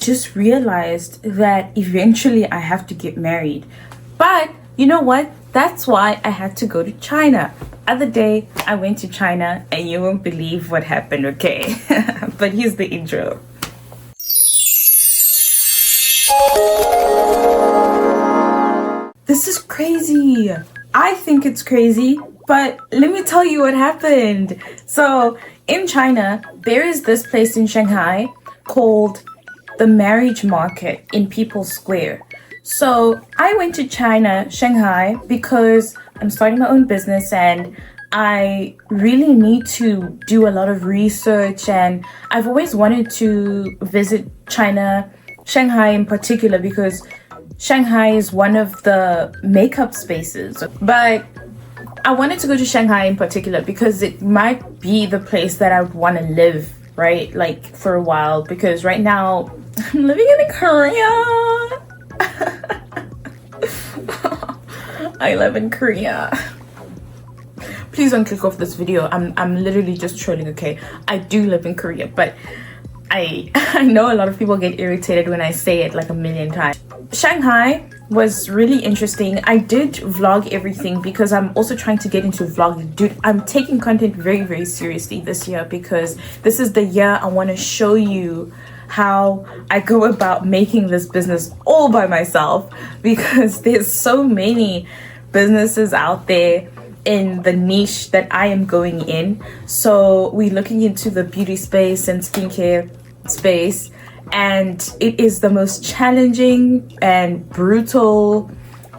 Just realized that eventually I have to get married. But you know what? That's why I had to go to China. Other day, I went to China and you won't believe what happened, okay? But here's the intro. This is crazy. I think it's crazy, but let me tell you what happened. So in China, there is this place in Shanghai called the marriage market in People's Square. So I went to China, Shanghai, because I'm starting my own business and I really need to do a lot of research, and I've always wanted to visit China, Shanghai in particular, because Shanghai is one of the makeup spaces. But I wanted to go to Shanghai in particular because it might be the place that I would want to live, right? Like for a while, because right now I'm living in Korea. I live in Korea. Please don't click off this video. I'm literally just trolling, okay? I do live in Korea, but I know a lot of people get irritated when I say it like a million times. Shanghai was really interesting. I did vlog everything because I'm also trying to get into vlogging. Dude, I'm taking content very, very seriously this year because this is the year I want to show you how I go about making this business all by myself, because there's so many businesses out there in the niche that I am going in. So we're looking into the beauty space and skincare space, and it is the most challenging and brutal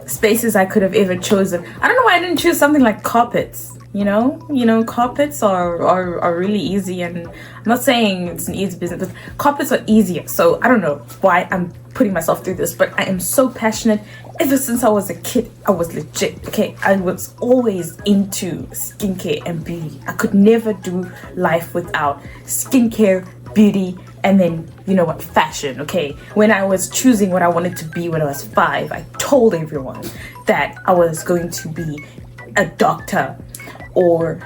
spaces I could have ever chosen. I don't know why I didn't choose something like carpets. You know, carpets are really easy, and I'm not saying it's an easy business, but carpets are easier. So I don't know why I'm putting myself through this, but I am so passionate. Ever since I was a kid, I was legit, okay? I was always into skincare and beauty. I could never do life without skincare, beauty, and then, you know what, fashion, okay? When I was choosing what I wanted to be when I was 5, I told everyone that I was going to be a doctor or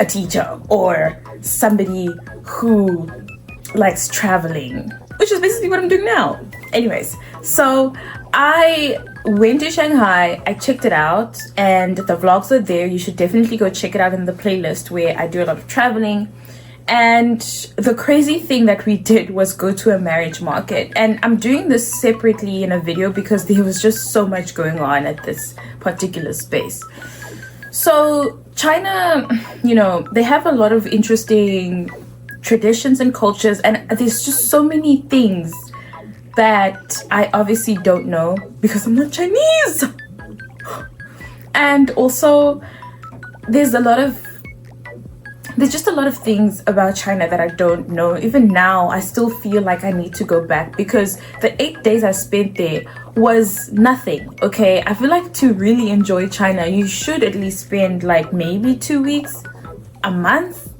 a teacher or somebody who likes traveling, which is basically what I'm doing now. Anyways, so I went to Shanghai, I checked it out, and the vlogs are there. You should definitely go check it out in the playlist where I do a lot of traveling. And the crazy thing that we did was go to a marriage market, and I'm doing this separately in a video because there was just so much going on at this particular space. So China, you know, they have a lot of interesting traditions and cultures, and there's just so many things that I obviously don't know because I'm not Chinese. And also there's just a lot of things about China that I don't know. Even now, I still feel like I need to go back because the 8 days I spent there was nothing, okay? I feel like to really enjoy China, you should at least spend like maybe 2 weeks, a month,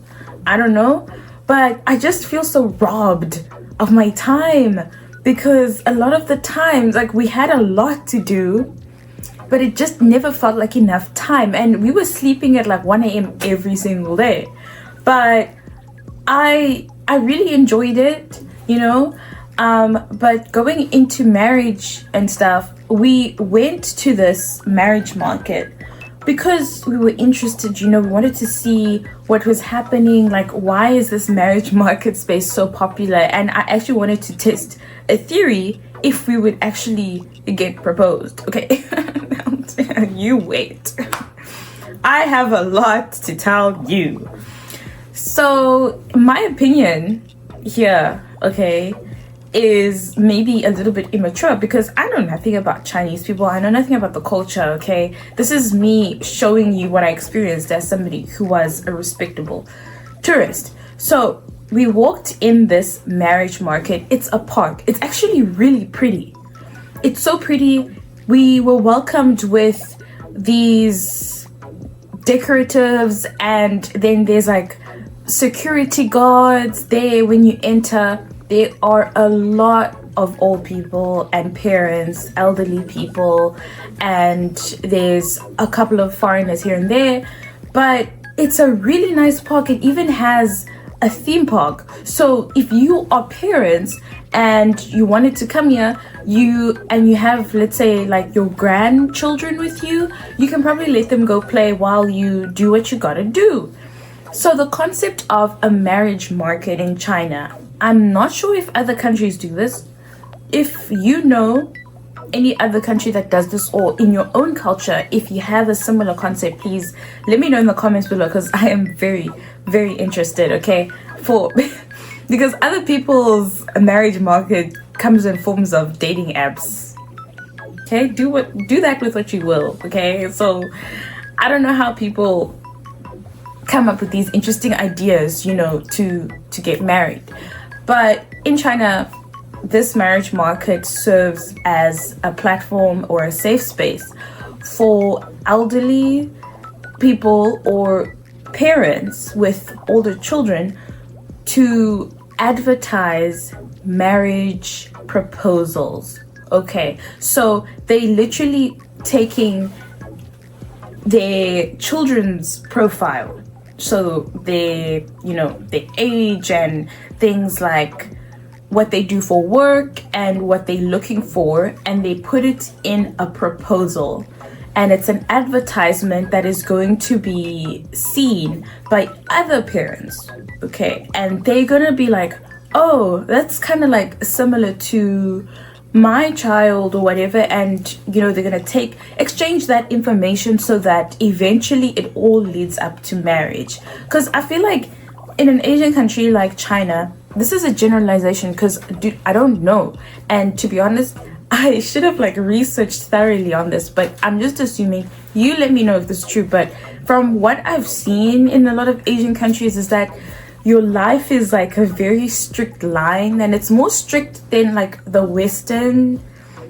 I don't know. But I just feel so robbed of my time because a lot of the times, like, we had a lot to do, but it just never felt like enough time, and we were sleeping at like 1 a.m. every single day. But I really enjoyed it, you know. But going into marriage and stuff, we went to this marriage market because we were interested, you know. We wanted to see what was happening, like, why is this marriage market space so popular? And I actually wanted to test a theory if we would actually get proposed, okay? You wait. I have a lot to tell you. So my opinion here, okay, is maybe a little bit immature because I know nothing about Chinese people. I know nothing about the culture, okay? This is me showing you what I experienced as somebody who was a respectable tourist. So we walked in this marriage market. It's a park. It's actually really pretty. It's so pretty. We were welcomed with these decoratives, and then there's like security guards there when you enter. There are a lot of old people and parents, elderly people, and there's a couple of foreigners here and there, but it's a really nice park. It even has a theme park. So if you are parents and you wanted to come here, you have, let's say, like your grandchildren with you, you can probably let them go play while you do what you gotta do. So the concept of a marriage market in China, I'm not sure if other countries do this. If you know any other country that does this, or in your own culture, if you have a similar concept, please let me know in the comments below, because I am very, very interested, okay? Because other people's marriage market comes in forms of dating apps. Okay, do that with what you will, okay? So I don't know how people come up with these interesting ideas, you know, to get married. But in China, this marriage market serves as a platform or a safe space for elderly people or parents with older children to advertise marriage proposals. Okay, so they literally taking their children's profile, so their age and things like what they do for work and what they're looking for, and they put it in a proposal, and it's an advertisement that is going to be seen by other parents, okay? And they're gonna be like, oh, that's kind of like similar to my child or whatever, and you know, they're gonna exchange that information so that eventually it all leads up to marriage. Because I feel like in an Asian country like China, this is a generalization, because dude, I don't know, and to be honest, I should have like researched thoroughly on this, but I'm just assuming. You let me know if this is true. But from what I've seen in a lot of Asian countries is that your life is like a very strict line, and it's more strict than like the Western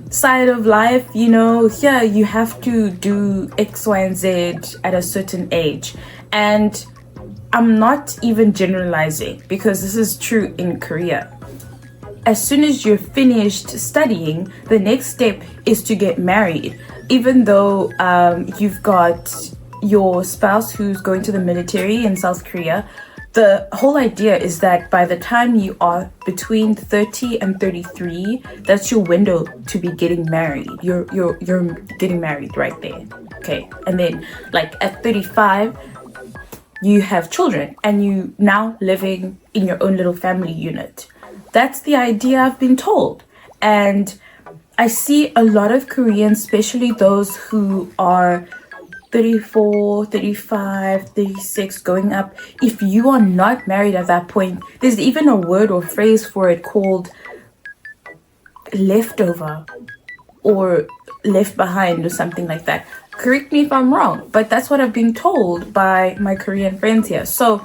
side of life. You know, here you have to do X, Y, and Z at a certain age. And I'm not even generalizing, because this is true in Korea. As soon as you're finished studying, the next step is to get married. Even though you've got your spouse who's going to the military in South Korea, the whole idea is that by the time you are between 30 and 33, that's your window to be getting married. You're getting married right there, okay? And then like at 35, you have children and you now living in your own little family unit. That's the idea I've been told. And I see a lot of Koreans, especially those who are 34, 35, 36, going up. If you are not married at that point, there's even a word or phrase for it called leftover or left behind or something like that. Correct me if I'm wrong, but that's what I've been told by my Korean friends here. So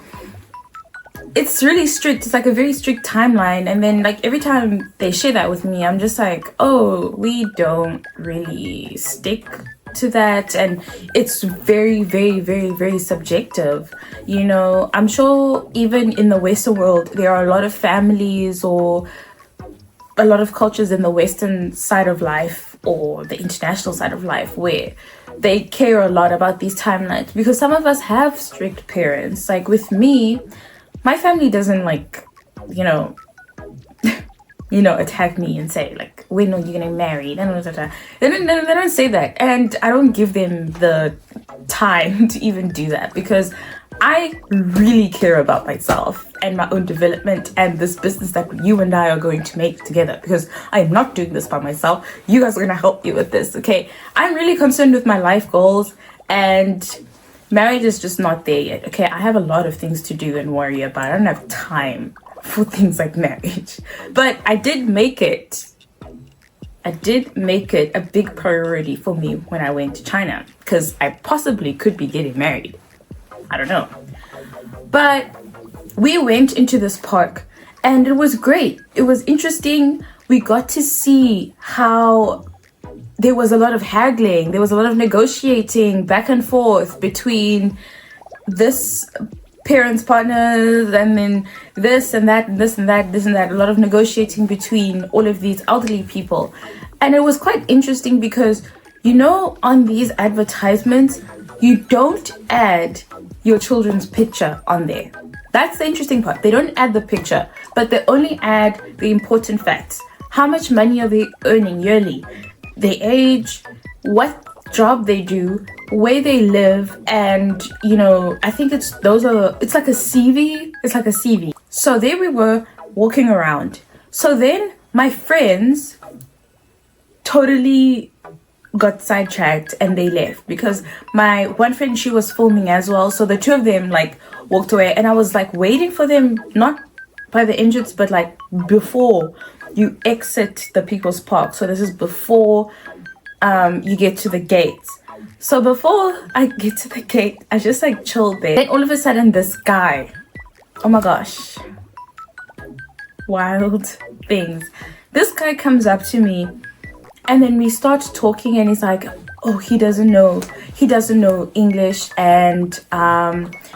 it's really strict. It's like a very strict timeline. And then like every time they share that with me, I'm just like, oh, we don't really stick to that. And it's very, very, very, very subjective. You know, I'm sure even in the Western world, there are a lot of families or a lot of cultures in the Western side of life or the international side of life where they care a lot about these timelines, because some of us have strict parents. Like with me, my family doesn't like, you know, attack me and say like, when are you getting married? They don't say that, and I don't give them the time to even do that, because I really care about myself and my own development and this business that you and I are going to make together, because I am not doing this by myself. You guys are going to help me with this, okay? I'm really concerned with my life goals, and marriage is just not there yet, okay? I have a lot of things to do and worry about. I don't have time for things like marriage. But I did make it a big priority for me when I went to China, because I possibly could be getting married. I don't know. But we went into this park and it was great. It was interesting. We got to see how there was a lot of haggling. There was a lot of negotiating back and forth between this parents' partners, and then this and that, and this and that, this and that. A lot of negotiating between all of these elderly people. And it was quite interesting because, you know, on these advertisements, you don't add your children's picture on there. That's the interesting part. They don't add the picture, but they only add the important facts. How much money are they earning yearly? Their age, what job they do, where they live, and you know, I think it's like a CV. It's like a CV. So there we were walking around. So then my friends totally got sidetracked and they left because my one friend, she was filming as well. So the two of them like walked away, and I was like waiting for them, not by the entrance, but like before you exit the People's Park. So this is before you get to the gates. So before I get to the gate, I just like chilled there. Then all of a sudden this guy, oh my gosh, wild things. This guy comes up to me, and then we start talking, and he's like, oh, he doesn't know English, and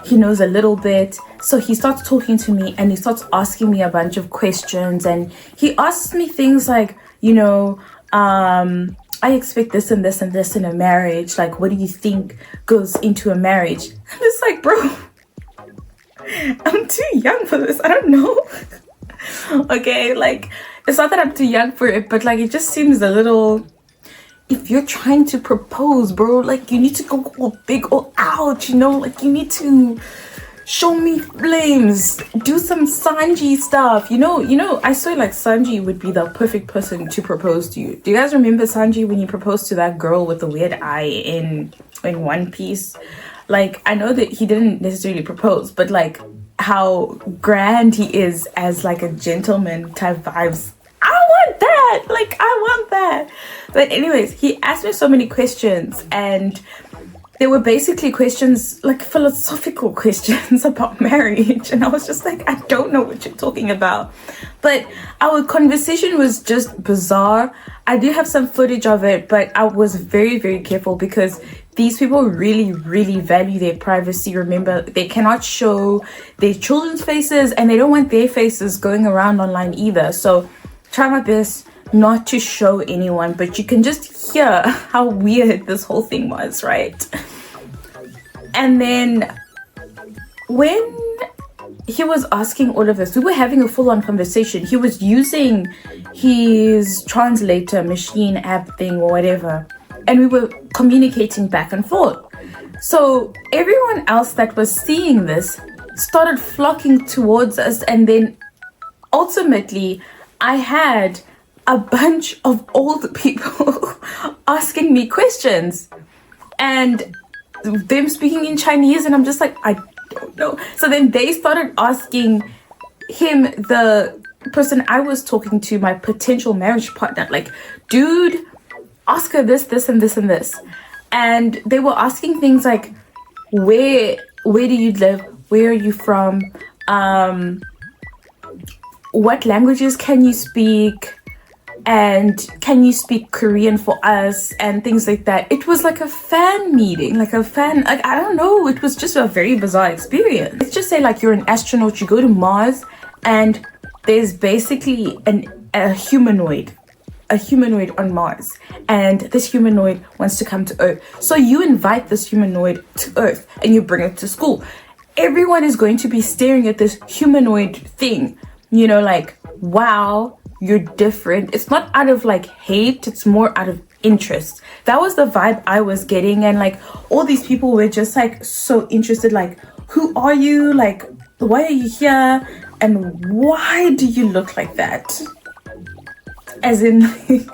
he knows a little bit. So he starts talking to me, and he starts asking me a bunch of questions, and he asks me things like, you know, I expect this and this and this in a marriage. Like, what do you think goes into a marriage? I'm just like, bro, I'm too young for this. I don't know. Okay, like, it's not that I'm too young for it, but like, it just seems a little, if you're trying to propose, bro, like, you need to go all big or out, you know, like, you need to show me flames, do some Sanji stuff, you know. I swear, like, Sanji would be the perfect person to propose to you. Do you guys remember Sanji when he proposed to that girl with the weird eye in One Piece? Like, I know that he didn't necessarily propose, but like how grand he is as like a gentleman type vibes. I want that. Like, I want that. But anyways, he asked me so many questions, and they were basically questions, like philosophical questions about marriage. And I was just like, I don't know what you're talking about. But our conversation was just bizarre. I do have some footage of it, but I was very, very careful because these people really, really value their privacy. Remember, they cannot show their children's faces, and they don't want their faces going around online either. So try my best not to show anyone, but you can just hear how weird this whole thing was, right? And then when he was asking all of this, we were having a full-on conversation. He was using his translator machine app thing or whatever, and we were communicating back and forth. So everyone else that was seeing this started flocking towards us, and then ultimately I had a bunch of old people asking me questions and them speaking in Chinese, and I'm just like, I don't know. So then they started asking him, the person I was talking to, my potential marriage partner, like, dude, ask her this, this, and this, and this. And they were asking things like, where do you live? Where are you from? What languages can you speak? And can you speak Korean for us? And things like that. It was like a fan meeting, like I don't know. It was just a very bizarre experience. Let's just say like you're an astronaut, you go to Mars, and there's basically a humanoid on Mars, and this humanoid wants to come to Earth. So you invite this humanoid to Earth and you bring it to school. Everyone is going to be staring at this humanoid thing, you know, like, wow, you're different. It's not out of like hate, it's more out of interest. That was the vibe I was getting. And like all these people were just like so interested, like, who are you? Like, why are you here? And why do you look like that? As in, like,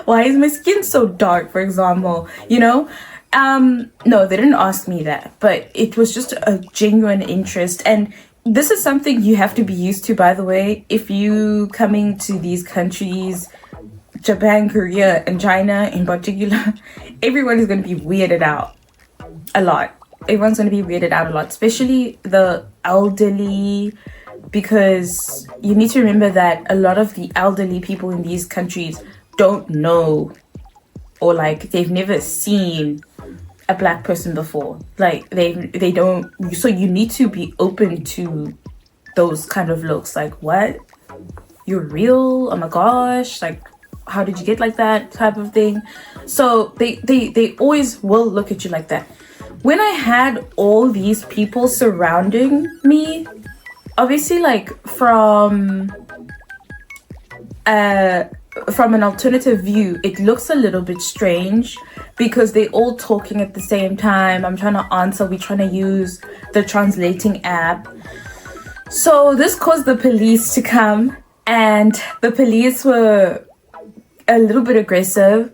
why is my skin so dark, for example, you know? No, they didn't ask me that, but it was just a genuine interest. And this is something you have to be used to, by the way. If you coming to these countries, Japan, Korea, and China in particular, everyone is going to be weirded out a lot. Everyone's going to be weirded out a lot, especially the elderly, because you need to remember that a lot of the elderly people in these countries don't know, or like they've never seen a black person before. Like they don't. So you need to be open to those kind of looks. Like, what? You're real? Oh my gosh! Like, how did you get like that? Type of thing. So they always will look at you like that. When I had all these people surrounding me, obviously, like from an alternative view, it looks a little bit strange because they're all talking at the same time. I'm trying to answer, we're trying to use the translating app. So this caused the police to come, and the police were a little bit aggressive.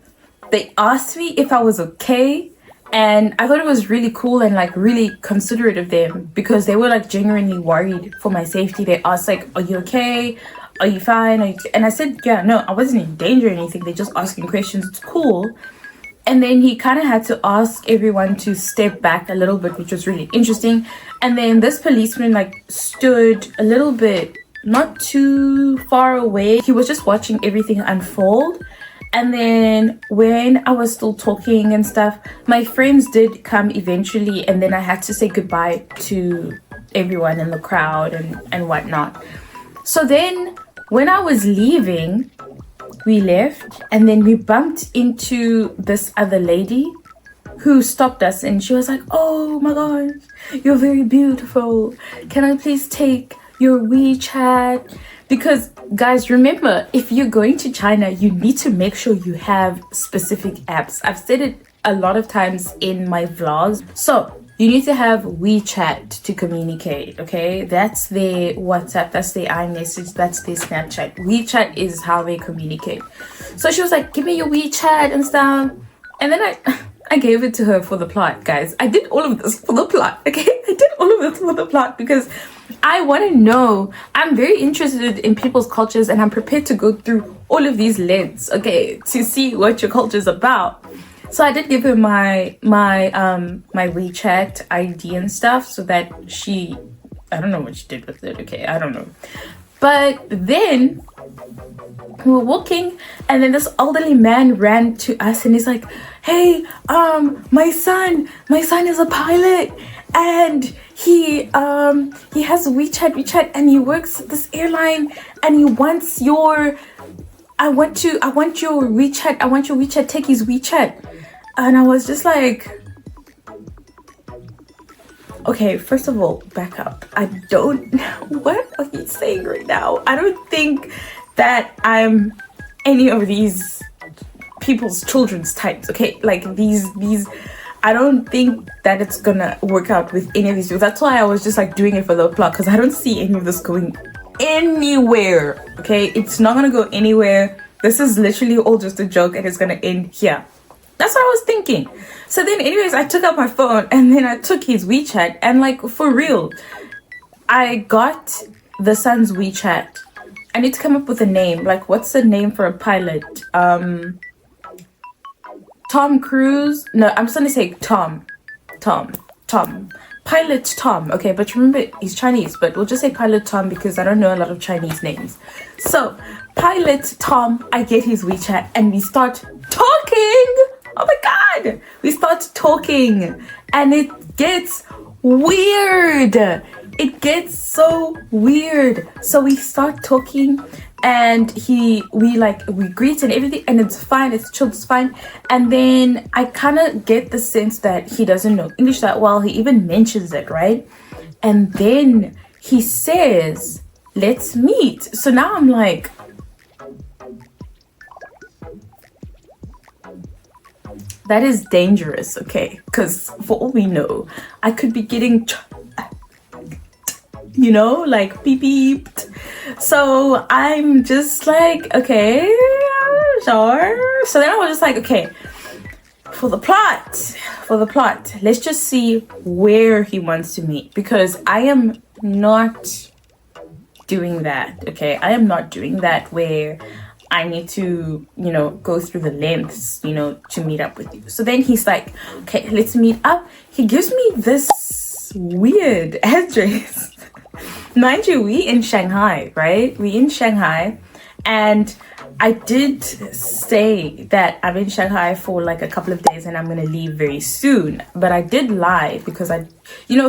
They asked me if I was okay, and I thought it was really cool and like really considerate of them because they were like genuinely worried for my safety. They asked like, are you okay? Are you fine? And I said, yeah, no, I wasn't in danger or anything. They're just asking questions. It's cool. And then he kind of had to ask everyone to step back a little bit, which was really interesting. And then this policeman like stood a little bit, not too far away. He was just watching everything unfold. And then when I was still talking and stuff, my friends did come eventually. And then I had to say goodbye to everyone in the crowd and whatnot. So then when I was leaving, we left, and then we bumped into this other lady who stopped us, and she was like, oh my gosh, you're very beautiful. Can I please take your WeChat? Because guys, remember, if you're going to China, you need to make sure you have specific apps. I've said it a lot of times in my vlogs. So you need to have WeChat to communicate, okay? That's their WhatsApp, that's their iMessage, that's their Snapchat. WeChat is how they communicate. So she was like, give me your WeChat and stuff. And then I gave it to her for the plot, guys. I did all of this for the plot, okay? I did all of this for the plot because I want to know. I'm very interested in people's cultures, and I'm prepared to go through all of these lists, okay, to see what your culture is about. So I did give her my WeChat ID and stuff so that I don't know what she did with it, okay, I don't know. But then we were walking, and then this elderly man ran to us, and he's like, hey, my son is a pilot, and he has WeChat, and he works at this airline, and he wants your WeChat, take his WeChat. And I was just like, okay, first of all, back up. I don't know what are you saying right now. I don't think that I'm any of these people's children's types, okay? Like these I don't think that it's gonna work out with any of these people. That's why I was just like doing it for the plot, because I don't see any of this going anywhere, okay? It's not gonna go anywhere. This is literally all just a joke, and it's gonna end here. That's what I was thinking. So then anyways, I took out my phone, and then I took his WeChat, and like for real, I got the son's WeChat. I need to come up with a name. Like, what's the name for a pilot? Tom Cruise? No, I'm just gonna say Tom. Pilot Tom. Okay, but remember, he's Chinese, but we'll just say Pilot Tom because I don't know a lot of Chinese names. So, Pilot Tom, I get his WeChat, and we start talking. Oh my god! We start talking, and it gets weird. It gets so weird. So we start talking, and we greet and everything, and it's fine, it's chill, it's fine. And then I kind of get the sense that he doesn't know English that well. He even mentions it, right? And then he says, let's meet. So now I'm like, that is dangerous, okay? Because for all we know, I could be getting, like beeped. So I'm just like, okay, sure. So then I was just like, okay, for the plot, let's just see where he wants to meet, because I am not doing that, okay? I am not doing that where I need to, go through the lengths, to meet up with you. So then he's like, okay, let's meet up. He gives me this weird address. Mind you, we in Shanghai, right? We in Shanghai. And I did say that I'm in Shanghai for like a couple of days and I'm going to leave very soon. But I did lie because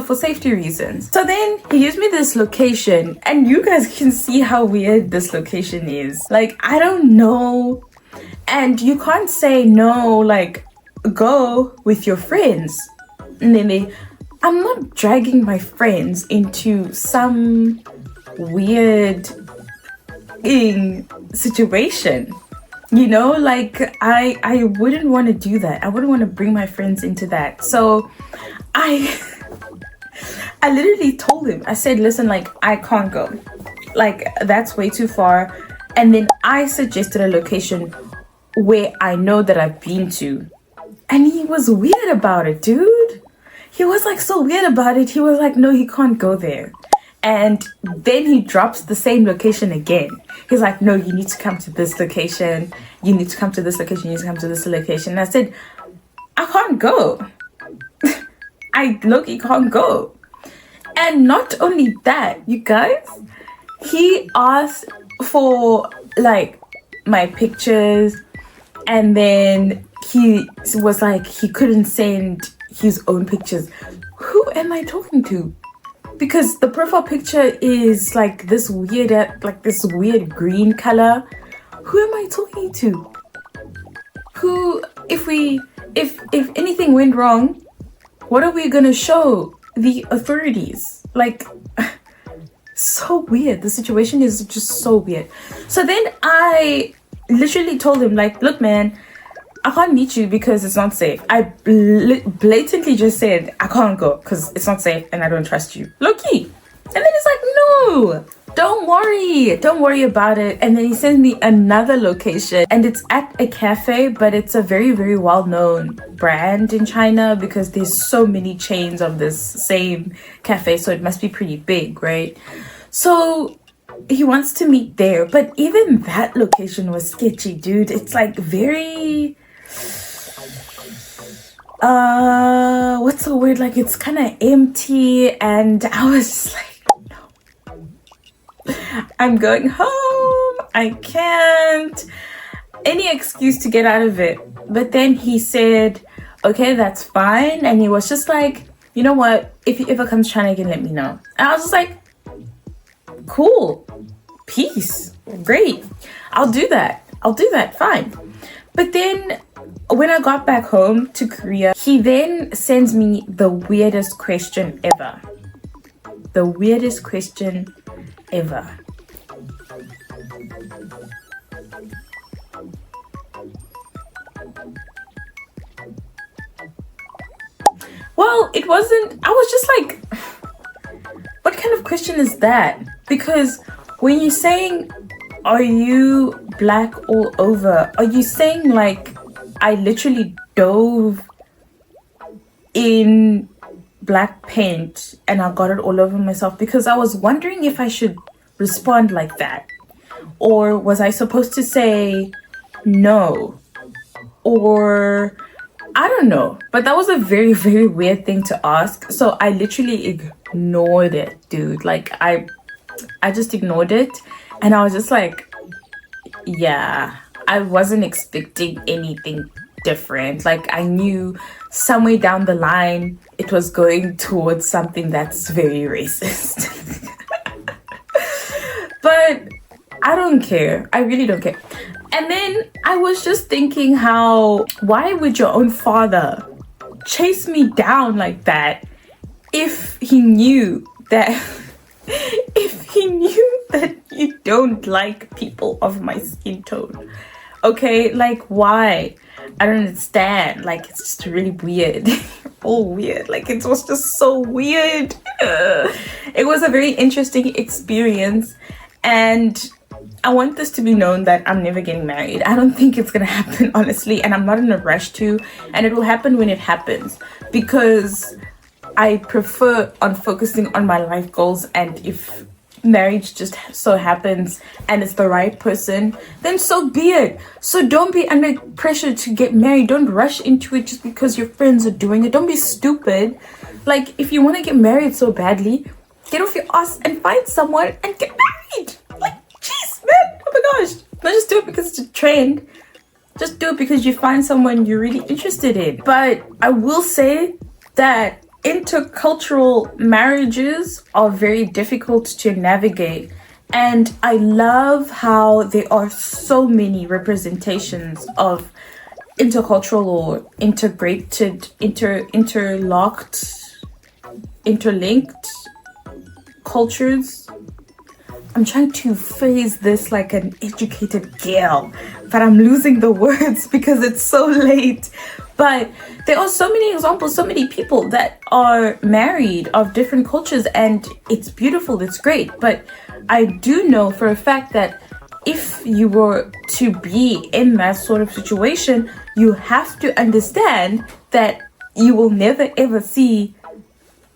for safety reasons. So then he gives me this location, and you guys can see how weird this location is. Like, I don't know. And you can't say no, like, go with your friends. And then I'm not dragging my friends into some weird situation. You know, like I wouldn't want to do that. I wouldn't want to bring my friends into that. So I I literally told him, I said, listen, like, I can't go. Like, that's way too far. And then I suggested a location where I know that I've been to. And he was weird about it, dude. He was like so weird about it. He was like, no, he can't go there. And then he drops the same location again. He's like, no, you need to come to this location. You need to come to this location. You need to come to this location. And I said, I can't go. I low-key can't go. And not only that, you guys, he asked for like my pictures, and then he was like he couldn't send his own pictures. Who am I talking to? Because the profile picture is like this weird green color. Who am I talking to? Who, if anything went wrong, what are we gonna show the authorities? Like, so weird. The situation is just so weird. So then I literally told him, like, look, man, I can't meet you because it's not safe. I blatantly just said I can't go because it's not safe and I don't trust you. Low-key. And then he's like, no, don't worry about it. And then he sends me another location, and it's at a cafe, but it's a very, very well-known brand in China because there's so many chains of this same cafe, so it must be pretty big, right? So he wants to meet there, but even that location was sketchy, dude. It's like very what's the word, like it's kind of empty, and I was just like, I'm going home. I can't. Any excuse to get out of it. But then he said, okay, that's fine. And he was just like, you know what? If he ever comes China again, let me know. And I was just like, cool. Peace. Great. I'll do that. Fine. But then when I got back home to Korea, he then sends me the weirdest question ever. The weirdest question ever. Well, it wasn't, I was just like, what kind of question is that? Because when you're saying, are you black all over, are you saying like I literally dove in black paint and I got it all over myself? Because I was wondering if I should respond like that, or was I supposed to say no, or I don't know. But that was a very, very weird thing to ask, so I literally ignored it, dude. Like I just ignored it, and I was just like, yeah, I wasn't expecting anything different. Like I knew somewhere down the line it was going towards something that's very racist. But I don't care. I really don't care. And then I was just thinking why would your own father chase me down like that if he knew that you don't like people of my skin tone? Okay, like why? I don't understand. Like it's just really weird. All weird. Like it was just so weird. It was a very interesting experience, and I want this to be known that I'm never getting married. I don't think it's gonna happen, honestly, and I'm not in a rush to, and it will happen when it happens, because I prefer on focusing on my life goals. And if marriage just so happens and it's the right person, then so be it. So don't be under pressure to get married. Don't rush into it just because your friends are doing it. Don't be stupid. Like if you want to get married so badly, get off your ass and find someone and get married. Like jeez, man, oh my gosh, don't just do it because it's a trend. Just do it because you find someone you're really interested in. But I will say that intercultural marriages are very difficult to navigate, and I love how there are so many representations of intercultural or integrated, interlinked cultures. I'm trying to phrase this like an educated girl, but I'm losing the words because it's so late. But there are so many examples, so many people that are married of different cultures, and it's beautiful, it's great. But I do know for a fact that if you were to be in that sort of situation, you have to understand that you will never ever see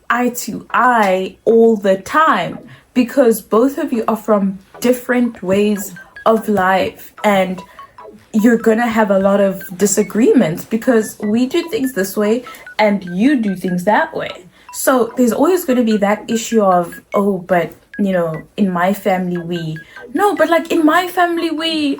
eye to eye all the time, because both of you are from different ways of life, and you're gonna have a lot of disagreements because we do things this way and you do things that way. So there's always going to be that issue of, oh, but you know, in my family in my family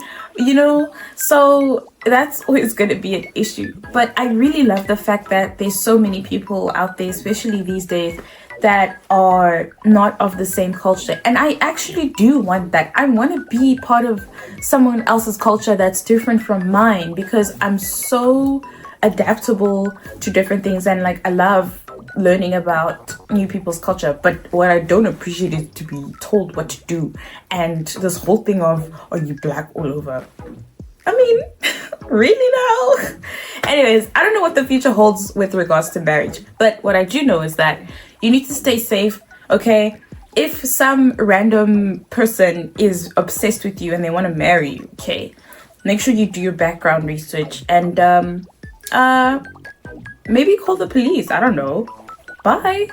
so that's always going to be an issue. But I really love the fact that there's so many people out there, especially these days, that are not of the same culture. And I actually do want that. I want to be part of someone else's culture that's different from mine, because I'm so adaptable to different things, and like I love learning about new people's culture. But what I don't appreciate is to be told what to do, and this whole thing of, are you black all over? I mean, really now? Anyways, I don't know what the future holds with regards to marriage, but what I do know is that you need to stay safe, okay? If some random person is obsessed with you and they want to marry you, okay, make sure you do your background research and maybe call the police. I don't know. Bye.